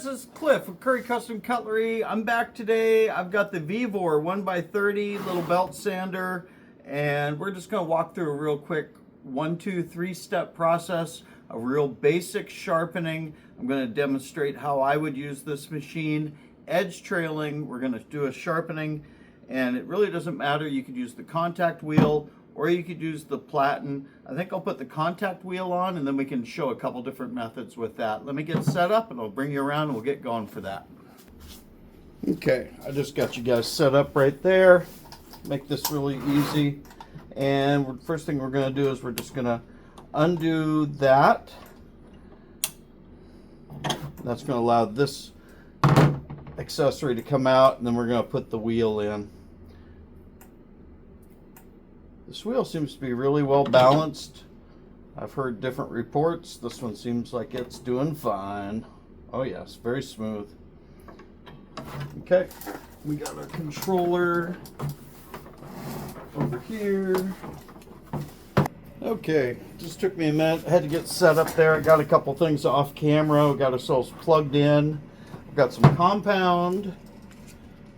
this is Cliff with Curry Custom Cutlery. I'm back today. I've got the Vevor 1x30 little belt sander, and we're just going to walk through a real quick 1, 2, 3 step process, a real basic sharpening. I'm going to demonstrate how I would use this machine. Edge trailing, we're going to do a sharpening, and it really doesn't matter. You could use the contact wheel or you could use the platen. I think I'll put the contact wheel on, and then we can show a couple different methods with that. Let me get set up and I'll bring you around and we'll get going for that. Okay, I just got you guys set up right there. Make this really easy. And first thing we're going to do is we're just going to undo that. That's going to allow this accessory to come out, and then we're going to put the wheel in. This wheel seems to be really well balanced. I've heard different reports. This one seems like it's doing fine. Oh yes, very smooth. Okay, we got our controller over here. Okay, just took me a minute. I had to get set up there. I got a couple things off camera. We got ourselves plugged in. I've got some compound.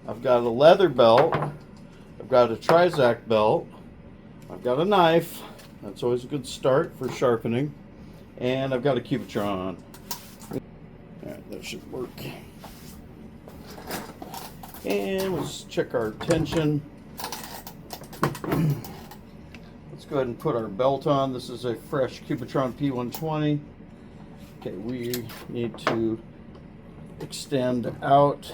I've got a leather belt. I've got a Trizac belt. I've got a knife. That's always a good start for sharpening. And I've got a Cubitron. Alright, that should work. And let's check our tension. Let's go ahead and put our belt on. This is a fresh Cubitron P120. Okay, we need to extend out.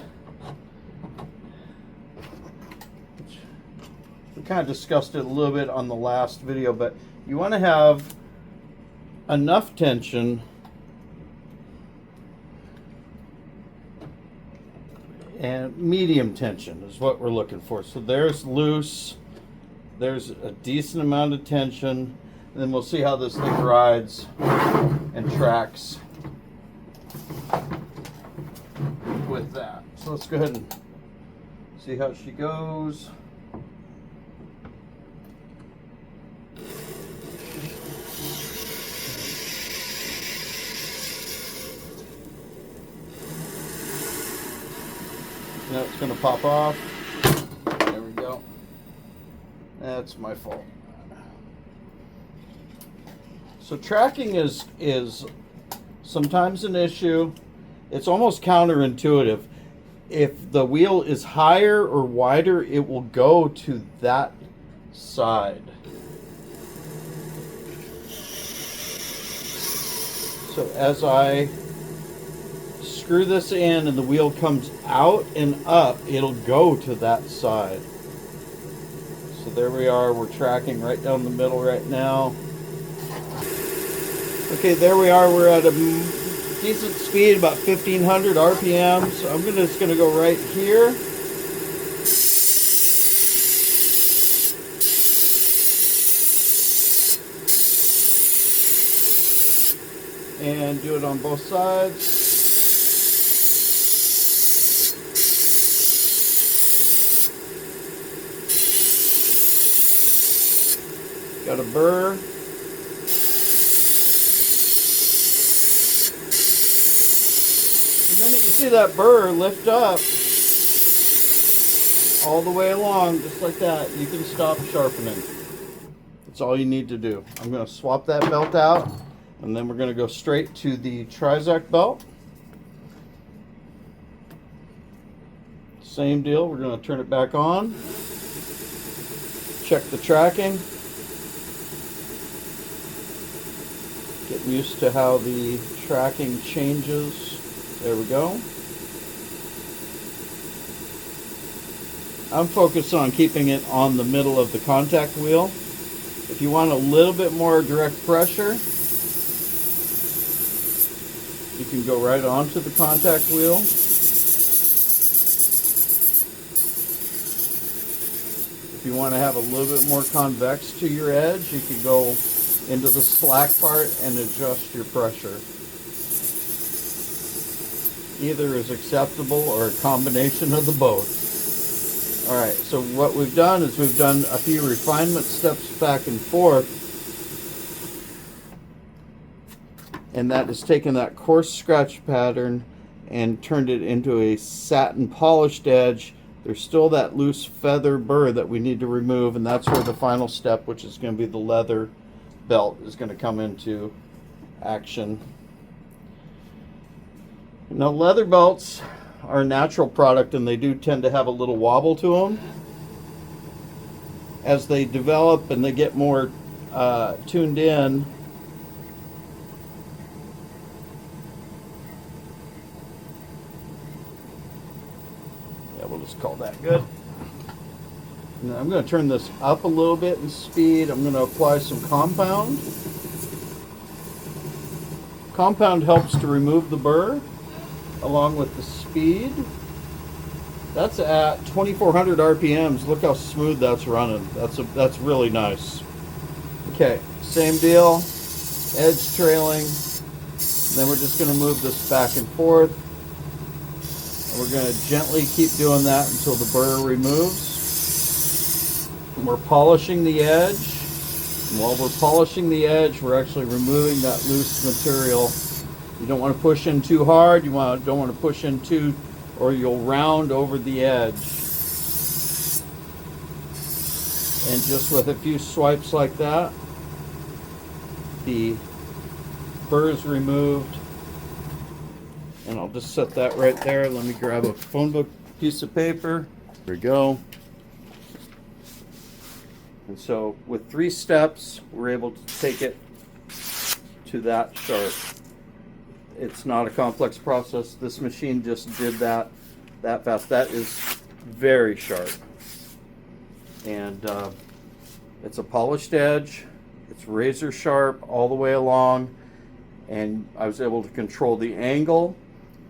We kind of discussed it a little bit on the last video, but you want to have enough tension and medium tension is what we're looking for. So there's loose, there's a decent amount of tension, and then we'll see how this thing rides and tracks with that. So let's go ahead and see how she goes. Now it's going to pop off. There we go. That's my fault. So tracking is sometimes an issue. It's almost counterintuitive. If the wheel is higher or wider, it will go to that side. So as I screw this in and the wheel comes out and up, it'll go to that side. So there we are. We're tracking right down the middle right now. Okay, there we are. We're at a decent speed, about 1500 RPM. So I'm just going to go right here. And do it on both sides. Got a burr. And then you see that burr lift up all the way along, just like that. You can stop sharpening. That's all you need to do. I'm going to swap that belt out, and then we're going to go straight to the Trizac belt. Same deal. We're going to turn it back on. Check the tracking. Getting used to how the tracking changes. There we go. I'm focused on keeping it on the middle of the contact wheel. If you want a little bit more direct pressure, you can go right onto the contact wheel. If you want to have a little bit more convex to your edge, you can go into the slack part and adjust your pressure. Either is acceptable or a combination of the both. Alright, so what we've done is we've done a few refinement steps back and forth, and that is taking that coarse scratch pattern and turned it into a satin polished edge. There's still that loose feather burr that we need to remove, and that's where the final step, which is going to be the leather belt, is going to come into action. Now, leather belts are a natural product, and they do tend to have a little wobble to them. As they develop and they get more tuned in, we'll just call that good. Now I'm going to turn this up a little bit in speed. I'm going to apply some compound. Compound helps to remove the burr along with the speed. That's at 2400 RPMs. Look how smooth that's running. That's really nice. Okay, same deal. Edge trailing. Then we're just going to move this back and forth. We're going to gently keep doing that until the burr removes. And we're polishing the edge. And while we're polishing the edge, we're actually removing that loose material. You don't want to push in too hard. You don't want to push in too, or you'll round over the edge. And just with a few swipes like that, the burr is removed. And I'll just set that right there. Let me grab a phone book piece of paper. There we go. And so with 3 steps, we're able to take it to that sharp. It's not a complex process. This machine just did that fast. That is very sharp. And it's a polished edge. It's razor sharp all the way along. And I was able to control the angle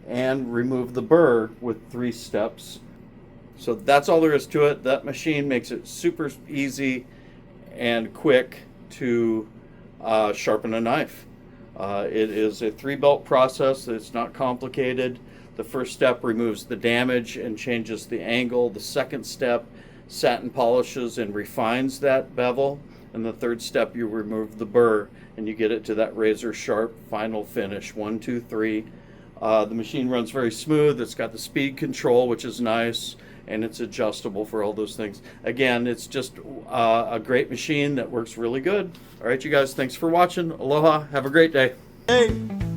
and remove the burr with 3 steps. So that's all there is to it. That machine makes it super easy and quick to sharpen a knife. It is a 3-belt process. It's not complicated. The first step removes the damage and changes the angle. The second step satin polishes and refines that bevel. And the third step, you remove the burr and you get it to that razor sharp final finish. 1, 2, 3. The machine runs very smooth. It's got the speed control, which is nice, and it's adjustable for all those things. Again, it's just a great machine that works really good. All right, you guys, thanks for watching. Aloha. Have a great day. Hey.